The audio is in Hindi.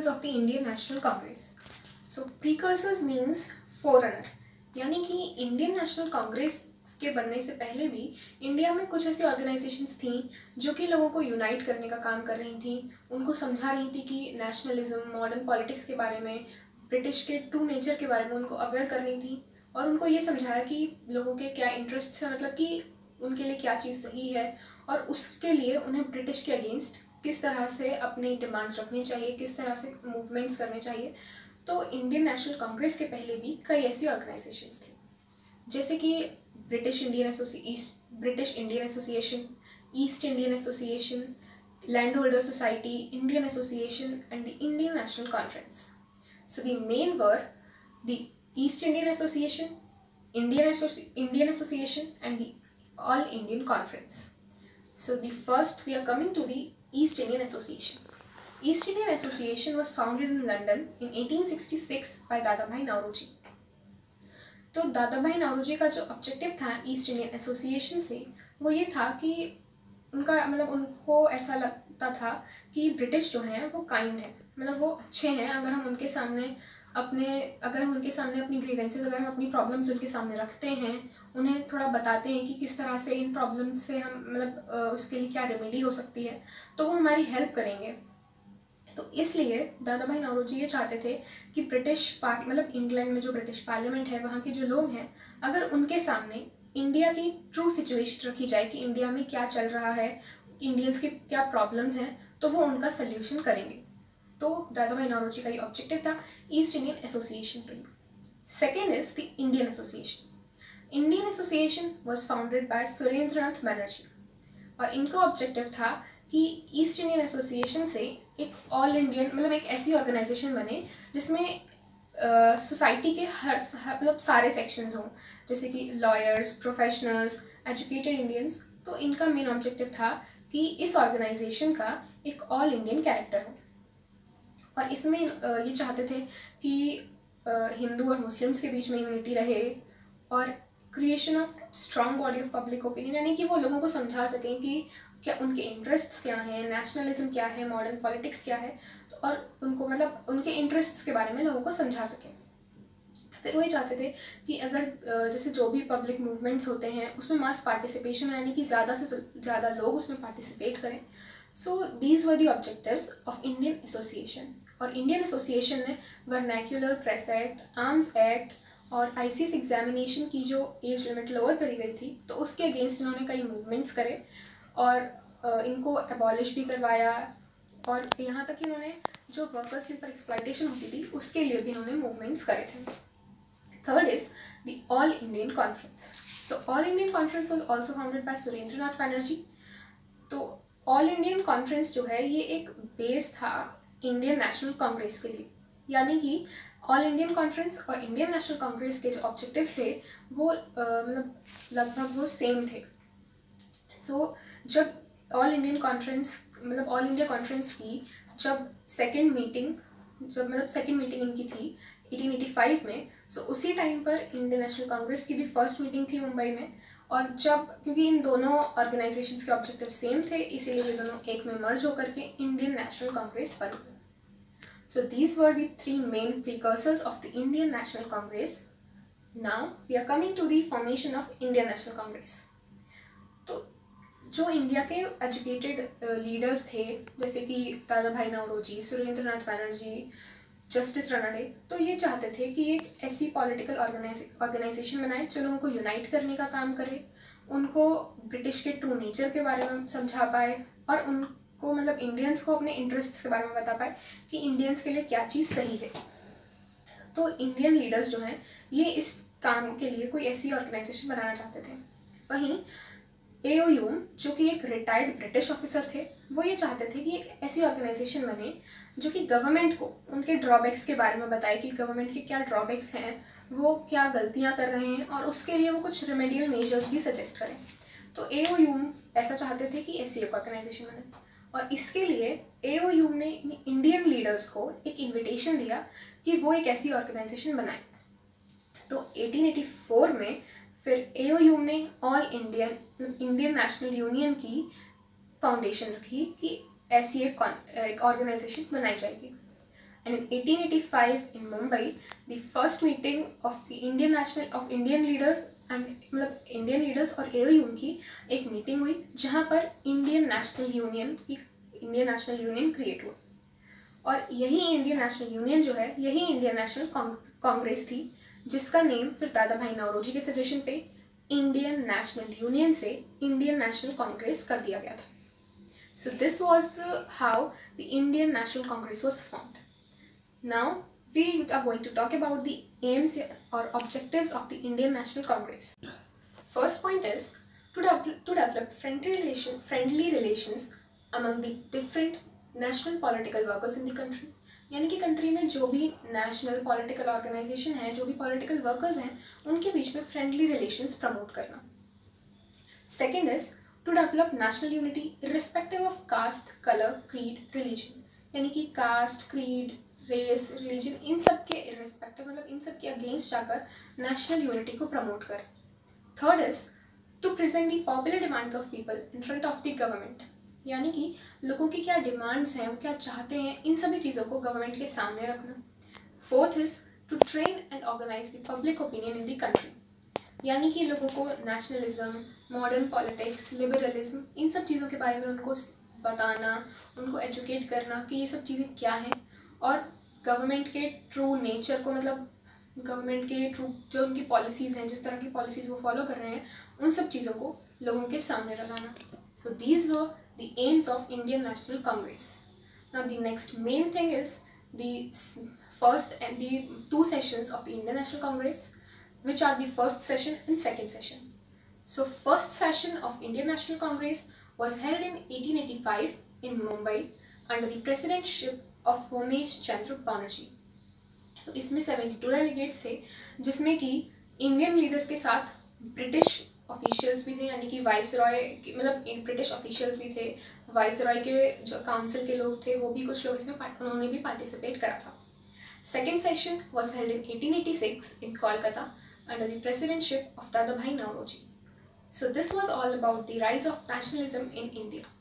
precursors of the Indian National Congress. So precursors means forerunner, यानी कि इंडियन नेशनल कांग्रेस के बनने से पहले भी इंडिया में कुछ ऐसी ऑर्गेनाइजेशंस थी जो कि लोगों को यूनाइट करने का काम कर रही थी, उनको समझा रही थी कि नेशनलिज्म, मॉडर्न पॉलिटिक्स के बारे में, ब्रिटिश के ट्रू नेचर के बारे में उनको अवेयर कर रही थी और उनको ये समझाया कि लोगों के क्या इंटरेस्ट है, मतलब कि उनके लिए क्या चीज़ सही है और उसके लिए उन्हें ब्रिटिश के अगेंस्ट किस तरह से अपनी डिमांड्स रखनी चाहिए, किस तरह से मूवमेंट्स करने चाहिए। तो इंडियन नेशनल कांग्रेस के पहले भी कई ऐसी ऑर्गेनाइजेशंस थी, जैसे कि British Indian association, east Indian association, land holder society, Indian association and the Indian national conference. So the main were the East Indian Association, Indian Association and the All Indian Conference. So the first we are coming to the East Indian Association. East Indian Association was founded in London in 1866 by Dadabhai Naoroji. तो दादाभाई नौरोजी का जो ऑब्जेक्टिव था ईस्ट इंडियन एसोसिएशन से वो ये था कि उनको ऐसा लगता था कि ब्रिटिश जो हैं वो काइंड है, मतलब वो अच्छे हैं। अगर हम उनके सामने अपनी ग्रीवेंसेस, अगर हम अपनी प्रॉब्लम्स उनके सामने रखते हैं, उन्हें थोड़ा बताते हैं कि किस तरह से इन प्रॉब्लम्स से हम उसके लिए क्या रेमेडी हो सकती है, तो वो हमारी हेल्प करेंगे। तो इसलिए दादाभाई नौरोजी ये चाहते थे कि इंग्लैंड में जो ब्रिटिश पार्लियामेंट है, वहाँ के जो लोग हैं, अगर उनके सामने इंडिया की ट्रू सिचुएशन रखी जाए कि इंडिया में क्या चल रहा है, इंडियंस के क्या प्रॉब्लम्स हैं, तो वो उनका सल्यूशन करेंगे। तो दादाभाई नौरोजी का ये ऑब्जेक्टिव था ईस्ट इंडियन एसोसिएशन के लिए। Second is the Indian association. Indian association was founded by Surendranath Banerjee और इनका ऑब्जेक्टिव था कि ईस्ट इंडियन एसोसिएशन से एक ऑल इंडियन एक ऐसी ऑर्गेनाइजेशन बने जिसमें सोसाइटी के हर सारे सेक्शंस हों, जैसे कि लॉयर्स, प्रोफेशनल्स, एजुकेटेड इंडियंस। तो इनका मेन ऑब्जेक्टिव था कि इस ऑर्गेनाइजेशन का एक ऑल इंडियन कैरेक्टर हो और इसमें ये चाहते थे कि हिंदू और मुस्लिम्स के बीच में यूनिटी रहे और creation of strong body of public opinion, यानी कि वो लोगों को समझा सकें कि क्या उनके इंटरेस्ट्स क्या हैं, नेशनलिज्म क्या है, मॉडर्न पॉलिटिक्स क्या है, तो और उनको उनके इंटरेस्ट्स के बारे में लोगों को समझा सकें। फिर वो ये चाहते थे कि अगर जैसे जो भी पब्लिक मूवमेंट्स होते हैं उसमें मास पार्टिसिपेशन, यानी कि ज़्यादा से ज़्यादा लोग उसमें पार्टिसिपेट करें। सो these were the objectives of Indian association. और इंडियन एसोसिएशन ने vernacular press act, arms act और आईसीएस एग्जामिनेशन की जो एज लिमिट लोअर करी गई थी, तो उसके अगेंस्ट इन्होंने कई मूवमेंट्स करे और इनको एबॉलिश भी करवाया और यहाँ तक कि इन्होंने जो वर्कर्स के ऊपर एक्सप्लॉयटेशन होती थी उसके लिए भी इन्होंने मूवमेंट्स करे थे। Third is the all Indian conference. So all Indian conference was also founded by Surendranath Banerjee. तो ऑल इंडियन कॉन्फ्रेंस जो है ये एक बेस था इंडियन नेशनल कांग्रेस के लिए, यानी कि ऑल इंडियन कॉन्फ्रेंस और इंडियन नेशनल कांग्रेस के जो ऑब्जेक्टिव्स थे वो लगभग वो सेम थे। सो जब ऑल इंडिया कॉन्फ्रेंस की जब सेकेंड मीटिंग इनकी थी 1885 में, सो उसी टाइम पर इंडियन नेशनल कांग्रेस की भी फर्स्ट मीटिंग थी मुंबई में। और क्योंकि इन दोनों ऑर्गेनाइजेशंस के ऑब्जेक्टिव सेम थे, इसीलिए ये दोनों एक में मर्ज होकर के इंडियन नेशनल कांग्रेस बन गई। So these were the three main precursors of the Indian National Congress. Now we are coming to the formation of Indian National Congress. तो जो इंडिया के एजुकेटेड लीडर्स थे, जैसे कि दादाभाई नौरोजी, सुरेंद्रनाथ बनर्जी, जस्टिस रनाडे, तो ये चाहते थे कि एक ऐसी पॉलिटिकल ऑर्गेनाइजेशन बनाए जो लोगों को यूनाइट करने का काम करे, उनको ब्रिटिश के ट्रू नेचर के बारे में समझा पाए और उनको इंडियंस को अपने इंटरेस्ट्स के बारे में बता पाए कि इंडियंस के लिए क्या चीज़ सही है। तो इंडियन लीडर्स जो हैं ये इस काम के लिए कोई ऐसी ऑर्गेनाइजेशन बनाना चाहते थे। वहीं एओ ह्यूम, जो कि एक रिटायर्ड ब्रिटिश ऑफिसर थे, वो ये चाहते थे कि एक ऐसी ऑर्गेनाइजेशन बने जो कि गवर्नमेंट को उनके ड्रॉबैक्स के बारे में बताए कि गवर्नमेंट के क्या ड्रॉबैक्स हैं, वो क्या गलतियां कर रहे हैं और उसके लिए वो कुछ रेमेडियल मेजर्स भी सजेस्ट करें। तो एओ ह्यूम ऐसा चाहते थे कि ऐसी एक ऑर्गेनाइजेशन बने और इसके लिए एओ ह्यूम ने इंडियन लीडर्स को एक इन्विटेशन दिया कि वो एक ऐसी ऑर्गेनाइजेशन बनाए। तो 1884 में फिर एओ ह्यूम ने ऑल इंडियन नेशनल यूनियन की फाउंडेशन रखी कि ऐसी एक ऑर्गेनाइजेशन बनाई जाएगी। and in 1885 in Mumbai, the first meeting of the Indian leaders and मतलब इंडियन लीडर्स और AOU की एक मीटिंग हुई जहाँ पर इंडियन नेशनल यूनियन क्रिएट हुआ। और यही इंडियन नेशनल यूनियन जो है, यही इंडियन नेशनल कांग्रेस थी, जिसका नेम फिर दादा भाई नौरोजी के सजेशन पे इंडियन नेशनल यूनियन से इंडियन नेशनल कांग्रेस कर दिया गया था। So this was how the Indian National Congress was formed. Now we are going to talk about the aims or objectives of the Indian National Congress. First point is to develop friendly relations among the different national political workers in the country. यानी कि कंट्री में जो भी नेशनल पॉलिटिकल ऑर्गेनाइजेशन है, जो भी पॉलिटिकल वर्कर्स हैं, उनके बीच में फ्रेंडली रिलेशंस प्रमोट करना। Second is to develop national unity irrespective of caste, colour, creed, religion. यानी कि कास्ट, क्रीड, रेस, रिलीजन, इन सब के इर्रिस्पेक्टिव मतलब इन सब के अगेंस्ट जाकर नेशनल यूनिटी को प्रमोट कर। Third is to present the popular demands of people in front of the government. यानी कि लोगों की क्या डिमांड्स हैं, वो क्या चाहते हैं, इन सभी चीज़ों को गवर्नमेंट के सामने रखना। Fourth is to train and organise the public opinion in the country. यानी कि लोगों को नेशनलिज्म, मॉडर्न पॉलिटिक्स, लिबरलिज्म, इन सब चीज़ों के बारे में उनको बताना, उनको एजुकेट करना कि ये सब चीज़ें क्या हैं, और गवर्नमेंट के ट्रू नेचर को मतलब गवर्नमेंट के ट्रू जो उनकी पॉलिसीज़ हैं, जिस तरह की पॉलिसीज़ वो फॉलो कर रहे हैं, उन सब चीज़ों को लोगों के सामने लाना। सो these were the aims of Indian National Congress. Now the next main thing is the first and the two sessions of the Indian National Congress, which are the first session and second session. So first session of Indian National Congress was held in 1885 in Mumbai under the presidentship of Homesh Chandra Banerjee. तो इसमें 72 डेलीगेट्स थे, जिसमें कि इंडियन लीडर्स के साथ ब्रिटिश ऑफिशियल्स भी थे, यानी कि वाइसरॉय मतलब ब्रिटिश ऑफिशियल्स भी थे, वाइसरॉय के जो काउंसिल के लोग थे वो भी कुछ लोग इसमें उन्होंने भी पार्टिसिपेट करा था। Second session was held in 1886 in Kolkata under the presidentship of Dadabhai Naoroji. So this was all about the rise of nationalism in India.